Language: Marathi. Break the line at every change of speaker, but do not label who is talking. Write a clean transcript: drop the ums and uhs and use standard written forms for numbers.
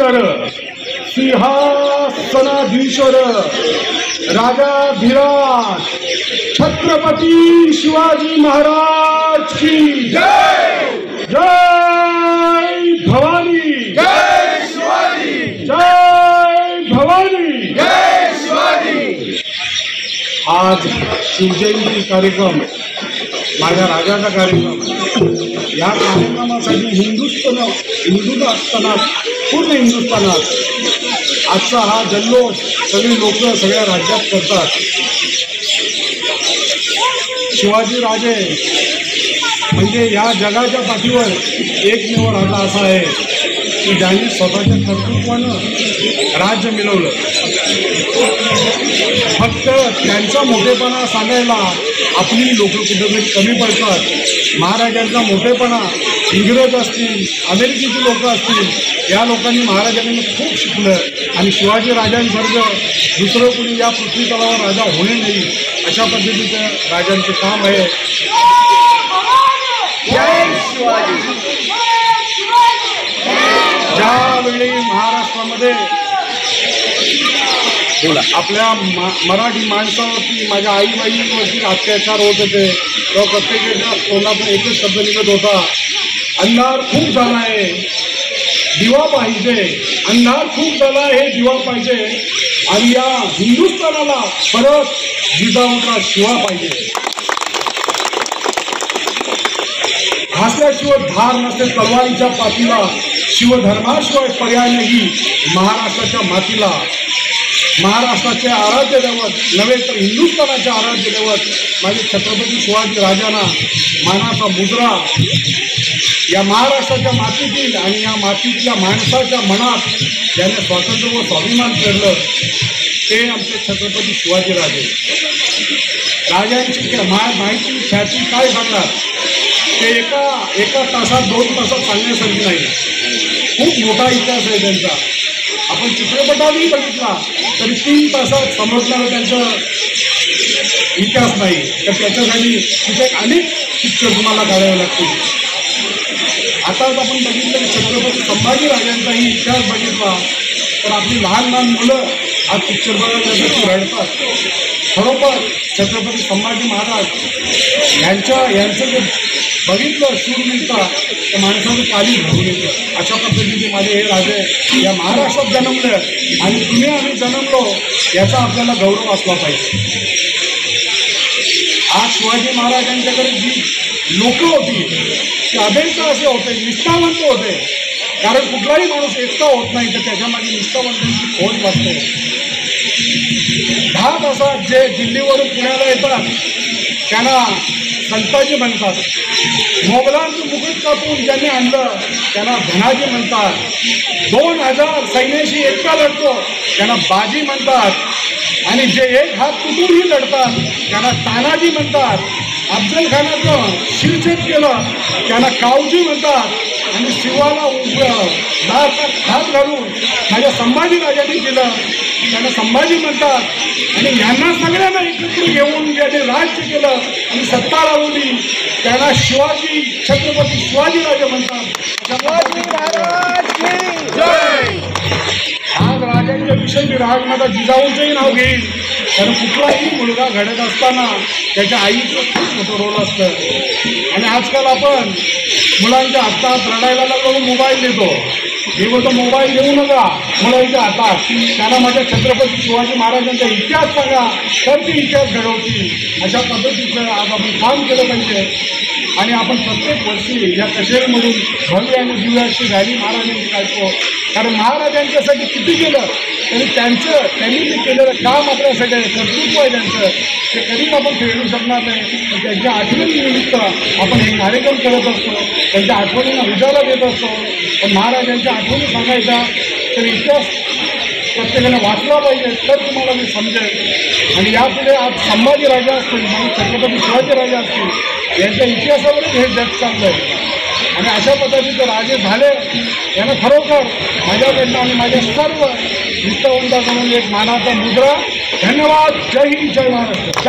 सुंदर सिंहासनाधीश्वर राजाधिराज छत्रपती शिवाजी महाराज की जय। जय भवानी,
जय शिवाजी,
जय भवानी,
जय शिवाजी।
आज शिवजयंती कार्यक्रम, माझ्या राजाचा कार्यक्रम, या कार्यक्रमासाठी हिंदुस्थानात पूर्ण हिंदुस्थानात आजचा हा जल्लोष सगळी लोक सगळ्या राज्यात करतात। शिवाजी राजे म्हणजे या जगाच्या पाठीवर एकमेव राजा असा आहे की ज्यांनी स्वतःच्या कर्तृत्वानं राज्य मिळवलं। फक्त त्यांचा मोठेपणा सांगायला आपली लोक कुठेतरी कमी पडतात। महाराजांचा मोठेपणा इंग्रज असतील, अमेरिकेची लोक असतील, या लोकांनी महाराजांनी खूप शिकलं आणि शिवाजी राजांसारखं दुसरं कोणी या पृथ्वी तलावर राजा होणे नाही अशा पद्धतीचं राजांचे काम आहे।
जय शिवाजी।
ज्यावेळी महाराष्ट्रामध्ये आपल्या मराठी माणसावरती, माझ्या आई बहिणींवरती अत्याचार होत होते तेव्हा प्रत्येकाच्या तोंडातून एकच शब्द निघत होता, अंधार खूप झाला आहे, दिवा पाहिजे। अंधार खूप झाला आहे, दिवा पाहिजे आणि या हिंदुस्थानाला परत जिजाऊचा शिवा पाहिजे। घासल्याशिवाय धार नसते तलवारीच्या पाठीला, शिवधर्माशिवाय पर्याय नाही महाराष्ट्राच्या मातीला। महाराष्ट्राचे आराध्य दैवत नव्हे तर हिंदुस्थानाचे आराध्य दैवत माझे छत्रपती शिवाजी राजांना मानाचा मुद्रा या महाराष्ट्राच्या मातीतील आणि या मातीतल्या माणसाच्या मनात ज्याने स्वातंत्र्य व स्वाभिमान पेरलं ते आमचे छत्रपती शिवाजी राजे। राजांची माहिती ख्याती काय सांगणार ते एका तासात 2 तासात सांगण्यासारखी नाही। खूप मोठा इतिहास आहे त्यांचा। आपण चित्रपटातही बघितला तरी 3 तासात समजणारा त्यांचा इतिहास नाही, तर त्याच्यासाठी तिथे अनेक पिक्चर तुम्हाला काढावे लागतील। आताच आपण बघितलं की छत्रपती संभाजी राजांचाही इतिहास बघितला तर आपली लहान लहान मुलं आज पिक्चर बघण्यासाठी रडतात। खरोखर छत्रपती संभाजी महाराज यांचं जे बघितलं शूरवीरता तर माणसाचं पाणी भरून येतं। अशा पद्धतीने माझे हे राजे या महाराष्ट्रात जन्मले आणि तुम्ही आम्ही जन्मलो याचा आपल्याला गौरव असला पाहिजे। आज शिवाजी महाराजांच्याकडे जी लोकं होती ती अभेद्य असे होते, निष्ठावंत होते। कारण कुठलाही माणूस एकटा होत नाही तर त्याच्यामागे निष्ठावंतांची खोज लागते। 10 तासात जे दिल्लीवरून पुण्याला येतात त्यांना संताजी म्हणतात। मोगलांचं मुकुट कापून ज्यांनी आणलं त्यांना धनाजी म्हणतात। 2000 सैन्याशी एकटा लढतो त्यांना बाजी म्हणतात आणि जे एक हात तुटूनही लढतात त्यांना तानाजी म्हणतात। अफजल खानाचं शिरछेद केलं त्यांना कावजी म्हणतात आणि शिवाला हात घालून माझ्या संभाजी राजांनी केलं त्यांना संभाजी म्हणतात आणि यांना सगळ्यांना एकत्र घेऊन ज्याने राज्य केलं आणि सत्ता लावली त्यांना शिवाजी छत्रपती शिवाजी राजा म्हणतात।
शिवाजी महाराज की जय।
आज राजांच्या विषयी मी राजमाता जिजाऊंचंही नाव घेईल कारण कुठलाही मुलगा घडत असताना त्याच्या आईचं खूप मोठं रोल असतं। आणि आजकाल आपण मुलांच्या हातात रडायला लागलो मोबाईल देतो, मी बोलतो मोबाईल देऊ नका मुलांच्या हातात, त्यांना माझ्या छत्रपती शिवाजी महाराजांचा इतिहास सांगा तर ती इतिहास घडवतील। अशा पद्धतीचं आज आपण काम केलं पाहिजे आणि आपण प्रत्येक वर्षी या कचेरीमधून भव्य आणि दिव्य अशी रॅली महाराजांची काढतो। कारण महाराजांच्यासाठी किती केलं तरी त्यांनी जे केलेलं काम आपल्यासाठी कर्तृत्व आहे त्यांचं ते कधीच आपण फेडू शकणार नाही। पण त्यांच्या आठवणीनिमित्त आपण हे कार्यक्रम करत असतो, त्यांच्या आठवणींना उजाला देत असतो। पण महाराजांच्या आठवणी सांगायचा तर इतिहास प्रत्येकाने वाचला पाहिजे तर तुम्हाला मी समजेल। आणि यापुढे आज संभाजी राजा असतील, छत्रपती शिवाजी राजा असतील, यांच्या इतिहासावरच हे जग चाललं आहे। आणि अशा पद्धतीचे राजे झाले यांना खरोखर माझ्याकडनं आणि माझ्या सर्व निष्ठावंताकडून एक मानाचा मुद्रा। धन्यवाद। जय हिंद, जय महाराष्ट्र।